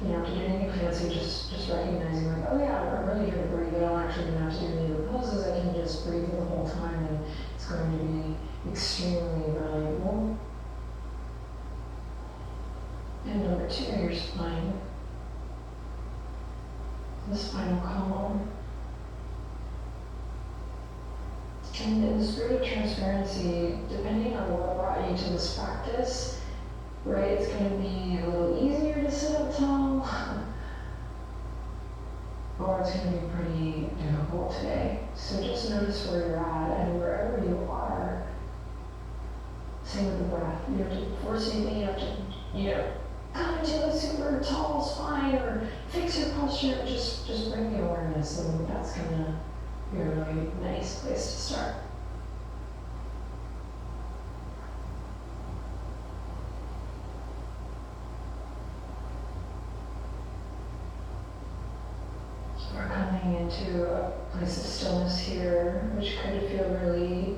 You don't have to do anything fancy, just recognizing like, oh yeah, I'm really here to breathe. I don't actually even have to do any of the poses. I can just breathe the whole time, and it's going to be extremely valuable. And number 2, your spine. The spinal column. And in the spirit of transparency, depending on what brought you to this practice, right, it's going to be a little easier to sit up tall, or it's going to be pretty difficult today. So just notice where you're at, and wherever you are, same with the breath. You have to force anything, you have to, come into a super tall spine or fix your posture. Just bring the awareness, and that's going to be a really nice place to start. We're coming into a place of stillness here, which could feel really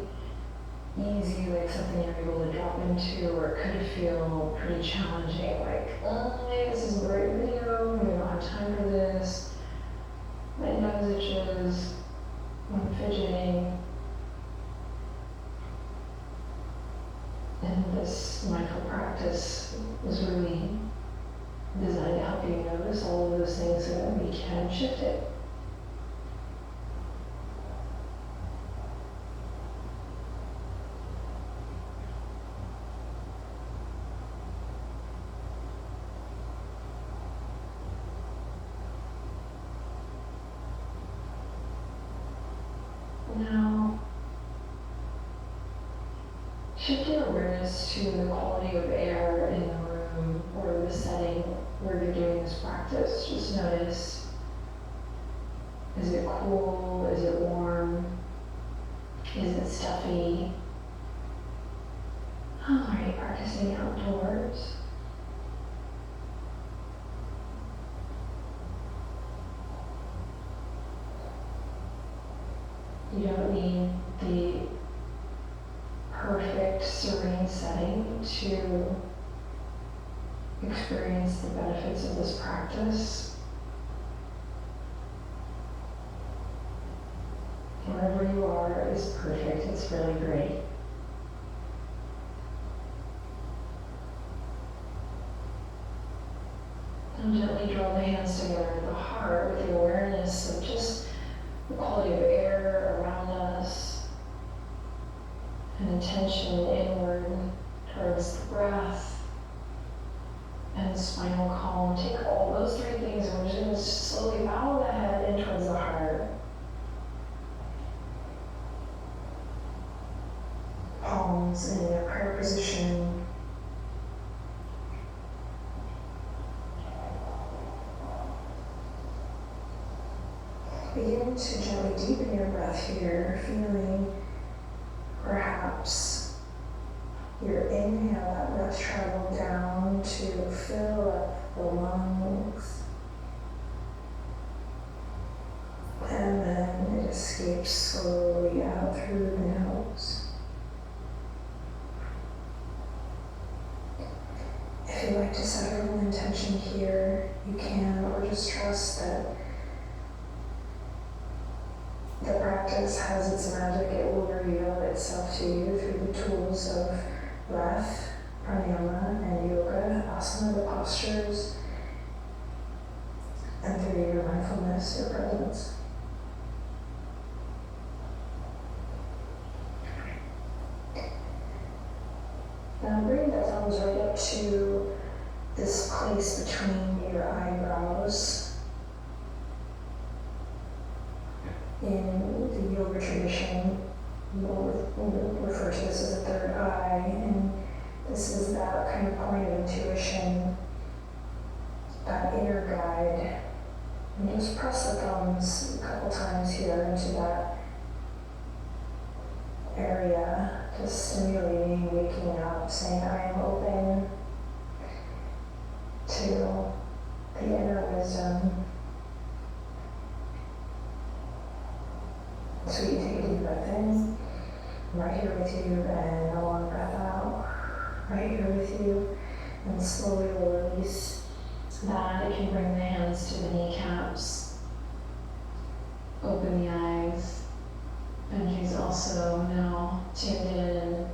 easy, like something you're able to drop into, or it could feel pretty challenging, like, oh, this is a great video, we don't have time for this, my nose itches, I'm fidgeting. And this mindful practice is really designed to help you notice all of those things so that we can shift it. Now, shift your awareness to the quality of air in the room or the setting where you're doing this practice. Just notice, is it cool? Is it warm? Is it stuffy? Are you practicing outdoors? You don't need the perfect, serene setting to experience the benefits of this practice. Wherever you are is perfect. It's really great. And gently draw the hands together at the heart with the awareness of just the quality of air around us, and attention inward towards the breath and the spinal column. Take all those 3 things, and we're just going to slowly bow the head in towards the heart. Palms in a prayer position. Begin to gently deepen your breath here, feeling perhaps your inhale, that breath travel down to fill up the lungs, and then it escapes slowly out through the nose. If you'd like to set a little intention here, you can, or just trust that the practice has its magic. It will reveal itself to you through the tools of breath, pranayama, and yoga, asana, the postures, and through your mindfulness, your presence. Now bring the thumbs right up to this place between your eyebrows. In the yoga tradition, we'll refer to this as a third eye, and this is that kind of point of intuition, that inner guide. And just press the thumbs a couple times here into that area, just stimulating, waking up, saying, I am open to the inner wisdom. So you take a deep breath in, I'm right here with you, and a long breath out, right here with you, and slowly release that, you can bring the hands to the kneecaps, open the eyes. Benji's also now tuned in,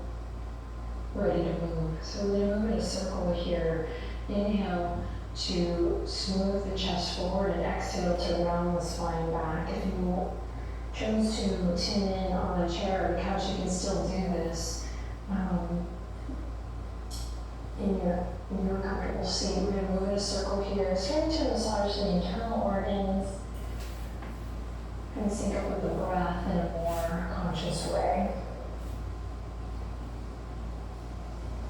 ready to move. So we're gonna move in a circle here. Inhale to smooth the chest forward and exhale to round the spine back. If you chose to tune in on a chair or a couch, you can still do this in your comfortable seat. We're going to move in a circle here, starting to massage the internal organs and sync up with the breath in a more conscious way.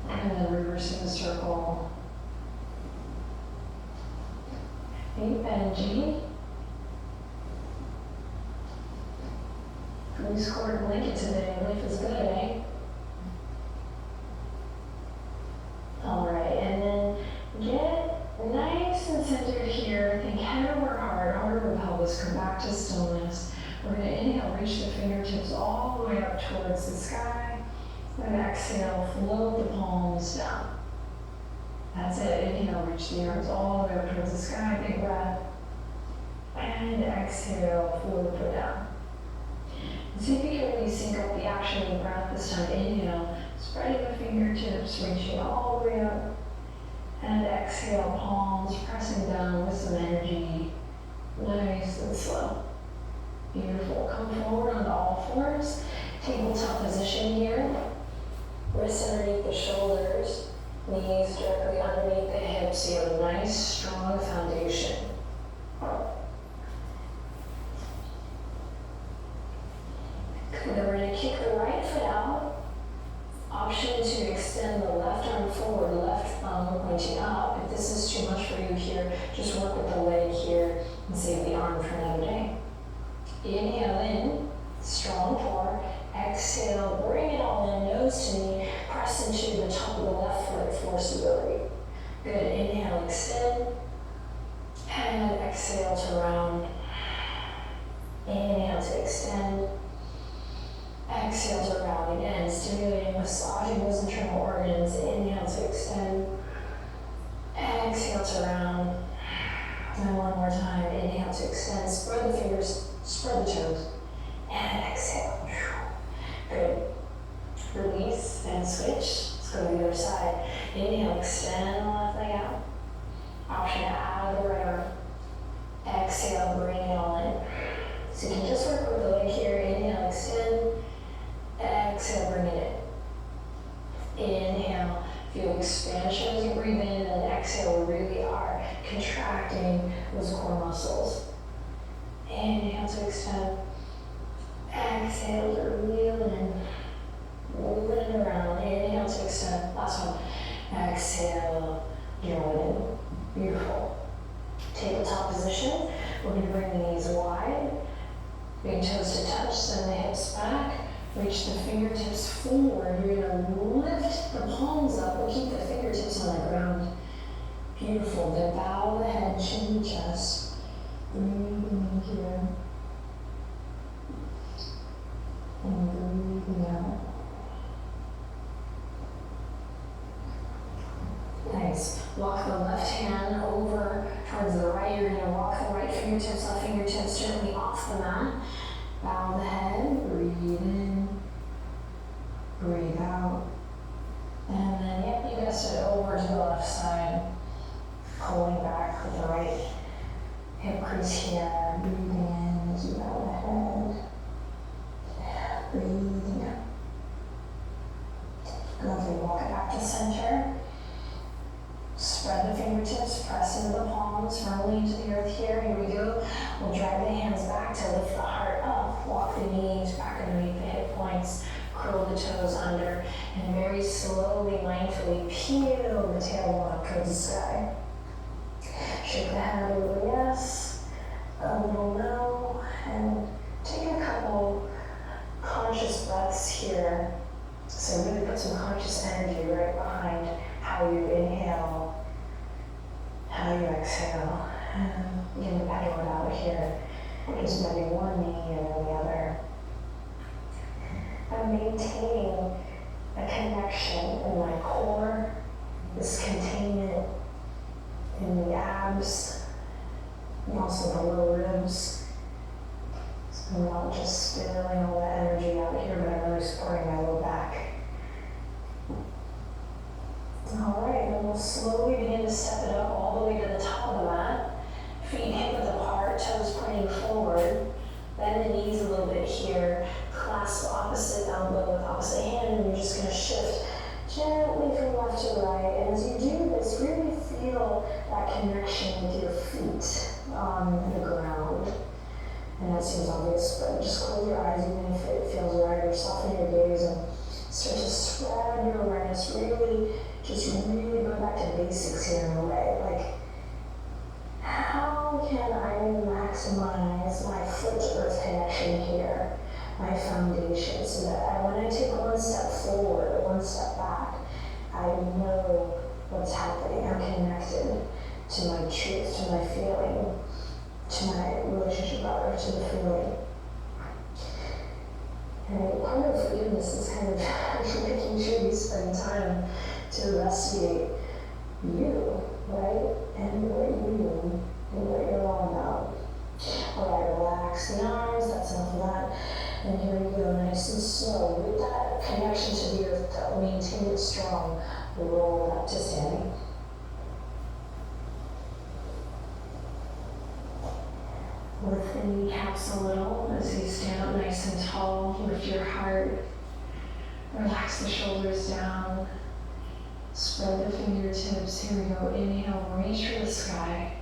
And then reversing the circle. Hey Benji. You scored a blanket today. Life is good, eh? Alright, and then get nice and centered here. Think head over heart, heart over pelvis. Come back to stillness. We're going to inhale, reach the fingertips all the way up towards the sky. And exhale, float the palms down. That's it. Inhale, reach the arms all the way up towards the sky. Big breath. And exhale, float them down. See if you can really sync up the action of the breath this time. Inhale, spreading the fingertips, reaching all the way up. And exhale, palms pressing down with some energy. Nice and slow. Beautiful. Come forward onto all fours. Tabletop position here. Wrists underneath the shoulders. Knees directly underneath the hips. So you have a nice, strong foundation. Then we're going to kick the right foot out. Option to extend the left arm forward, left thumb pointing up. If this is too much for you here, just work with the leg here and save the arm for another day. Inhale in, strong core. Exhale, bring it all in, nose to knee. Press into the top of the left foot for stability. Good. Inhale, extend. And exhale to round. Inhale to extend. Exhale to round again, stimulating, massaging those internal organs. Inhale to extend. Exhale to round. And one more time. Inhale to extend. Spread the fingers, spread the toes. And exhale. Good. Release and switch. Let's go to the other side. Inhale, extend the left leg out. Option out of the right arm. Exhale, bring it all in. So you can just work with the leg here. Inhale, extend. Exhale, bring it in. Inhale, feel expansion as you breathe in, and then exhale, we really are contracting those core muscles. Inhale to extend. Exhale to reel it in. Moving it around. Inhale to extend. Last one. Exhale, draw it in. Beautiful. Tabletop position. We're going to bring the knees wide. Big toes to touch, send the hips back. Reach the fingertips forward. You're going to lift the palms up, but keep the fingertips on the ground. Beautiful. Then bow the head, chin to chest. Breathing in here. And breathing out. Nice. Walk the left hand over towards the right. You're going to walk the right fingertips, left fingertips gently off the mat. Bow the head, breathe in, breathe out. And then, yep, you guessed it, over to the left side. Pulling back with the right hip crease here. Breathing in as you bow the head. Breathing out. Lovely. Walk it back to center. Spread the fingertips, press into the palms, firmly into the earth here. Here we go. We'll drag the hands back to lift the heart up. Walk the knees back underneath the hip points. Curl the toes under. And very slowly, mindfully peel the tailbone up towards the sky. Shake the head a little yes, a little no. And take a couple conscious breaths here. So really put some conscious energy right behind how you inhale, how you exhale. And begin to pedal it out here. Just bending one knee and then the other. I'm maintaining a connection in my core, this containment in the abs, and also the lower ribs. So I'm not just spilling all that energy out here, but I'm really supporting my low back. All right, then we'll slowly begin to step it up all the way to the top of the mat. Feet hip width apart, toes pointing forward. Bend the knees a little bit here. Clasp opposite elbow with opposite hand, and you're just going to shift gently from left to right. And as you do this, really feel that connection with your feet on the ground. And that seems obvious, but just close your eyes even if it feels right, or soften your gaze and start to spread your awareness. Really go back to basics here in a way. Like, how can I maximize my foot-to-earth connection here, my foundation, so that when I take one step forward or one step back, I know what's happening. I'm connected to my truth, to my feeling, to my relationship rather, to the feeling. And part of forgiveness is kind of making sure you spend time to investigate you, right? And what you mean, and what you're all about. All right, relax the arms, that's enough of that. And here we go, nice and slow. With that connection to the earth, to maintain it strong, roll up to standing. Lift the kneecaps a little as you stand up nice and tall. Lift your heart. Relax the shoulders down. Spread the fingertips. Here we go. Inhale, reach for the sky.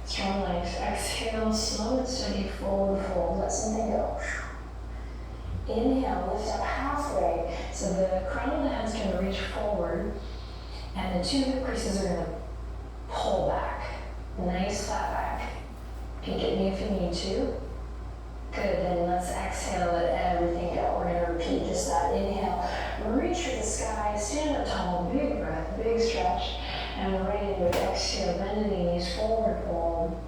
Strong legs. Exhale, slow and steady, forward fold. Let something go. Inhale, lift up halfway. So the crown of the head is going to reach forward, and the two hip creases are going to pull back. Nice flat back. Peek at me if you need to. Good, then let's exhale, let everything go. We're going to repeat just that. Inhale, reach for the sky, stand up tall, big breath, big stretch, and we're right into it. Exhale, bend the knees, forward fold.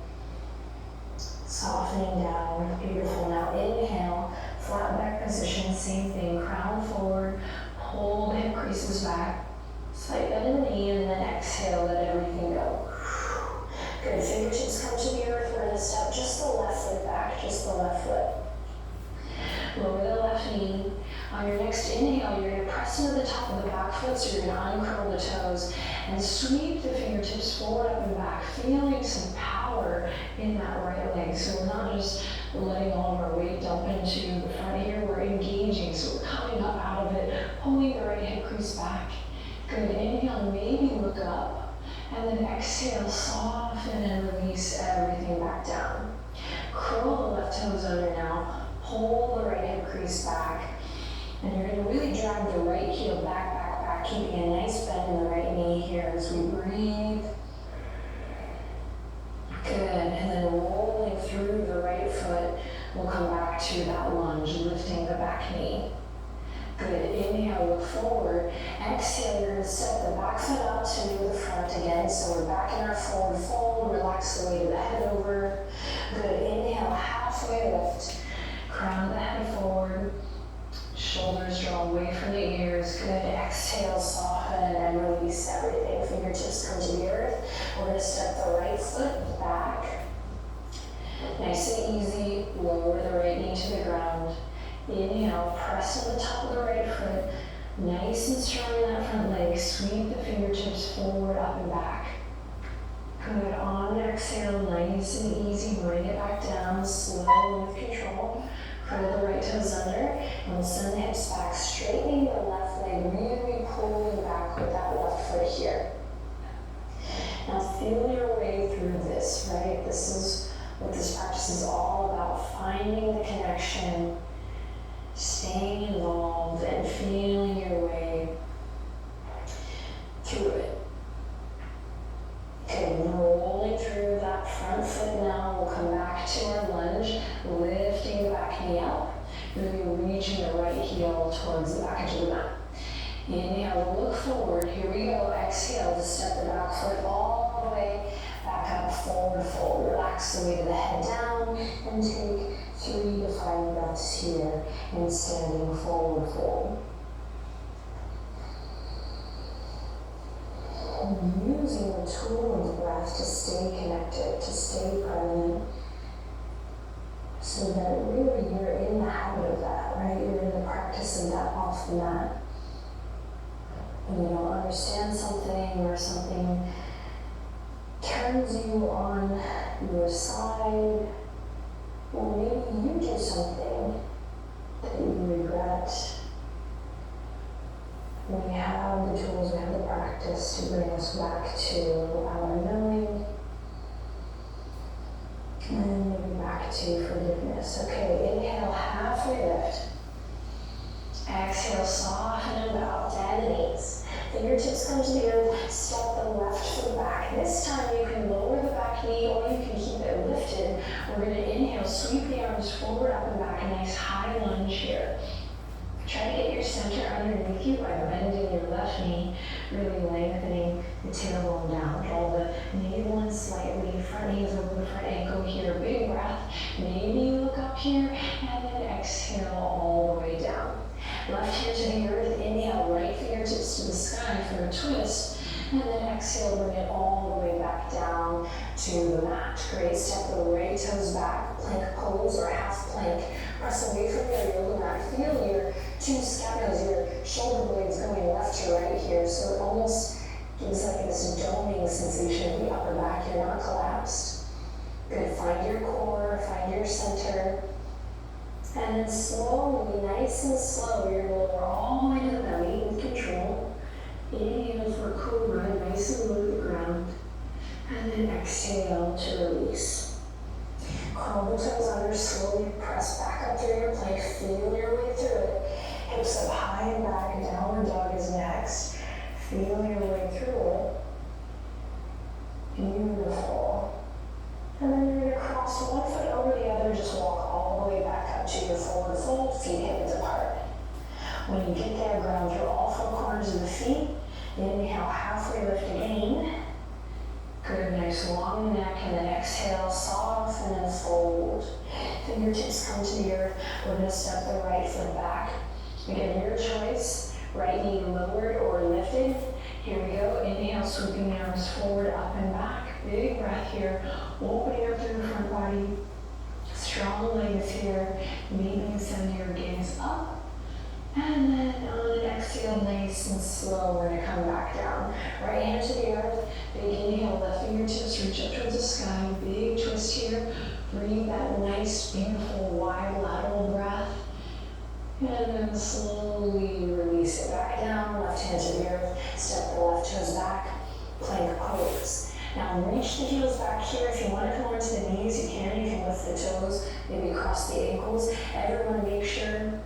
Softening down, beautiful. Now inhale, flat back position, same thing, crown forward, hold hip creases back, slight bend in the knee, and then exhale, let everything go. Good, fingertips come to the earth. We're going to step just the left foot back, just the left foot. Lower the left knee. On your next inhale, you're going to press into the top of the back foot, so you're going to uncurl the toes and sweep the fingertips forward, up and back, feeling some power in that right leg. So we're not just letting all of our weight dump into the front here, we're engaging. So we're coming up out of it, pulling the right hip crease back. Good, inhale, maybe look up. And then exhale, soften and release everything back down. Curl the left toes under now. Pull the right hip crease back. And you're going to really drag the right heel back, back, back, keeping a nice bend in the right knee here as we breathe. Good, and then rolling through the right foot, we'll come back to that lunge, lifting the back knee. Good, inhale, look forward. Exhale, you're going to step the back foot up to the front again. So we're back in our forward fold. Relax the weight of the head over. Good, inhale, halfway lift. Crown of the head forward. Shoulders draw away from the ears. Good, exhale, soften and release everything. Fingertips come to the earth. We're going to step the right foot back. Nice and easy. Lower the right knee to the ground. Inhale, press to the top of the right foot, nice and strong in that front leg. Sweep the fingertips forward, up and back. Good, on exhale, nice and easy, bring it back down, slow with control. Curl the right toes under, and we'll send the hips back, straightening the left leg, really pulling back with that left foot here. Now feel your way through this, right? This is what this practice is all about, finding the connection, staying involved and feeling your way through it. Okay, rolling through that front foot now. We'll come back to our lunge, lifting the back knee up, really reaching the right heel towards the back edge of the mat. Inhale, look forward. Here we go. Exhale to step the back foot all the way back up, forward fold. Relax the weight of the head down and take 3 to 5 breaths here in standing forward fold. And use using the tool of the breath to stay connected, to stay present, so that really you're in the habit of that, right? You're in the practice of that off the mat. When you don't understand something or something turns you on your side, or maybe you do something that you regret. We have the tools, we have the practice to bring us back to our knowing, and then maybe back to forgiveness. Okay, inhale, halfway lift. Exhale, soften and bow, down the knees. Fingertips come to the earth, step the left foot back. This time you can lower the back knee or you can keep it lifted. We're going to inhale, sweep the arms forward, up and back, a nice high lunge here. Try to get your center underneath you by bending your left knee, really lengthening the tailbone down. Draw the navel in slightly, front knee is over the front ankle here. Big breath. Maybe you look up here and then exhale all the way down. Left hand to the earth, inhale, right fingertips to the sky for a twist. And then exhale, bring it all the way back down to the mat. Great, step the right toes back, plank pose or half plank. Press away from your yoga mat. Feel your two scapulas, your shoulder blades going left to right here. So it almost gives like this doming sensation in the upper back. You're not collapsed. Good, find your core, find your center. And then slowly, nice and slow, you're going to lower all the way to the belly with control. Inhale for cobra, nice and low to the ground. And then exhale to release. Curl the toes under, slowly press back up through your plank. Feel your way through it. Hips up high and back, downward dog is next. Feel your way through it. Beautiful. And then you're going to cross one foot over the other, just walk all the way back up to your forward fold, feet hip width apart. When you get there, ground through all four corners of the feet. Inhale, halfway lift again. Good, nice long neck, and then exhale, soften and fold. Fingertips come to the earth. We're going to step the right foot back. Again, your choice. Right knee lowered or lifted. Here we go. Inhale, sweeping the arms forward, up and back. Big breath here. Opening up through the front body. Strong legs here. Maybe send your gaze up. And then on an exhale, nice and slow, we're going to come back down. Right hand to the earth. Big inhale, left fingertips reach up towards the sky. Big twist here. Breathe that nice, beautiful, wide lateral breath. And then slowly release it back down. Left hand to the earth. Step the left toes back. Plank pose. Now reach the heels back here. If you want to come onto the knees, you can. You can lift the toes, maybe cross the ankles. Everyone make sure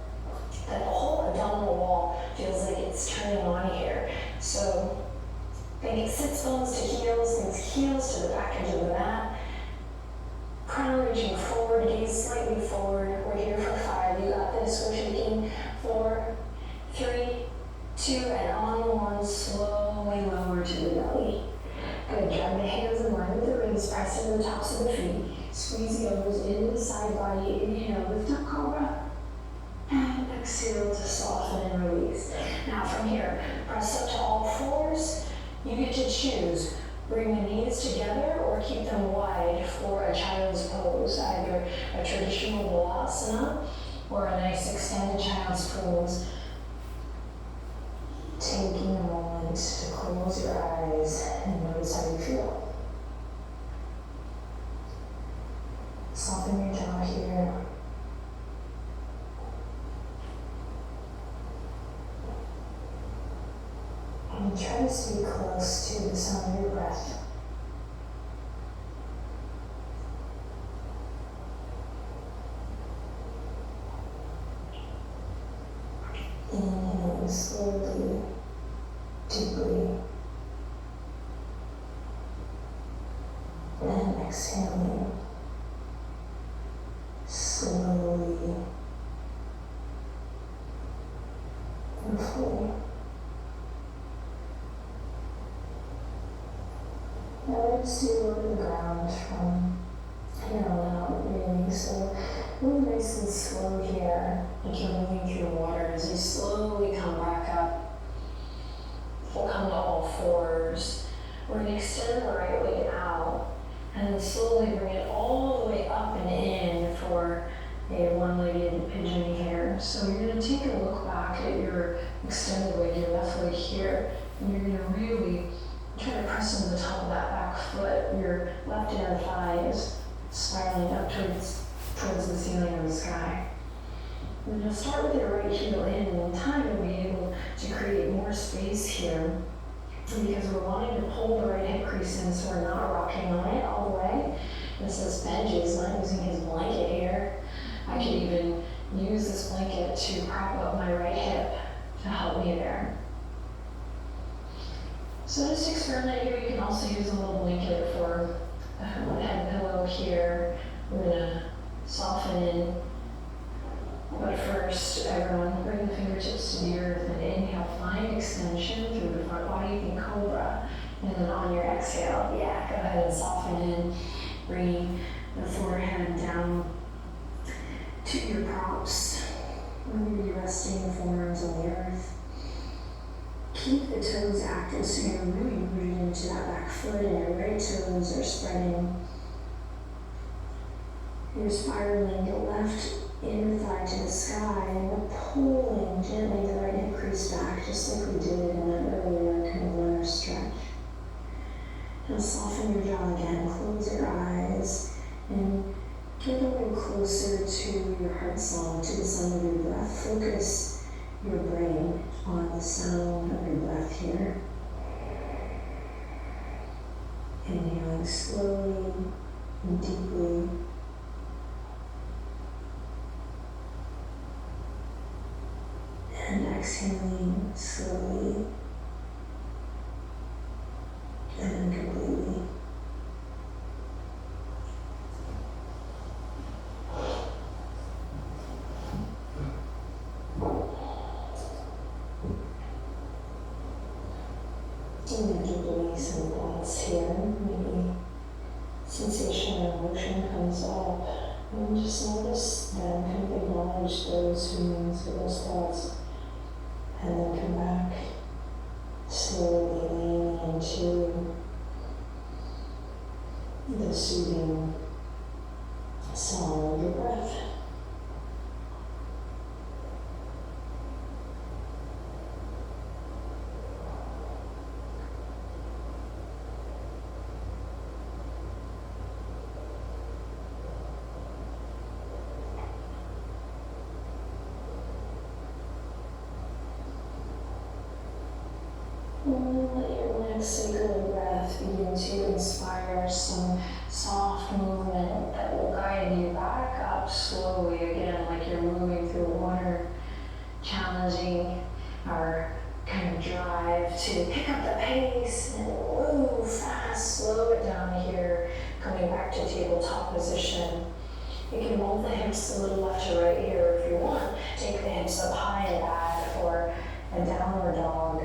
that the whole abdominal wall feels like it's turning on here. So think sits bones to heels, think heels to the back edge of the mat. Crown reaching forward, gaze slightly forward. We're here for 5. You got this. We're shaking 4, 3, 2, and on the 1, slowly lower to the belly. Good. Drag the hands in line with the ribs, press into the tops of the feet. Squeeze the elbows into the side body. Inhale, lift up cobra. And exhale to soften and release. Now from here, press up to all fours. You get to choose. Bring the knees together or keep them wide for a child's pose, either a traditional balasana or a nice extended child's pose. Taking a moment to close your eyes and notice how you feel. Soften your jaw here. And try to stay close to the sound of your breath. Inhaling slowly, deeply, and exhaling slowly and fully. Now let's do low to the ground from here on out, really. So move nice and slow here, like you're moving through water as you slowly come back up. We'll come to all fours. We're going to slowly bring it all the way up and in for a one-legged pigeon here. So you're gonna take a look back at your extended leg, your left leg here, and you're gonna really try to press into the top of that back foot. Your left inner thigh is spiraling up towards the ceiling of the sky. And you'll start with your right heel in, and in time you'll be able to create more space here because we're wanting to pull the right hip crease in so we're not rocking on it all the way. This is Benji's not using his blanket here. I could even use this blanket to prop up my right hip to help me there. So just experiment here. You can also use a little blanket for a head pillow here. We're gonna soften in. But first, everyone, bring the fingertips to the earth and inhale, find extension through the front body in cobra. And then on your exhale, go ahead and soften in, bringing the forehead down to your props. Maybe resting the forearms on the earth. Keep the toes active so you're really rooted into that back foot and your right toes are spreading. You're spiraling the left inner thigh to the sky and we're pulling gently the right hip crease back just like we did in that earlier kind of runner stretch. Now soften your jaw again, close your eyes and get a little closer to your heart song, to the sound of your breath. Focus your brain on the sound of your breath here. Inhaling slowly and deeply. And exhaling slowly and then completely. And then deeply some thoughts here, maybe sensation or emotion comes up. And just notice them, kind of acknowledge those feelings or those thoughts. And then come back, slowly leaning into the soothing song of your breath. And let your next cycle of breath begin to inspire some soft movement that will guide you back up slowly again, like you're moving through water, challenging our kind of drive to pick up the pace and move fast, slow it down here, coming back to tabletop position. You can move the hips a little left to right here if you want. Take the hips up high and back for a downward dog.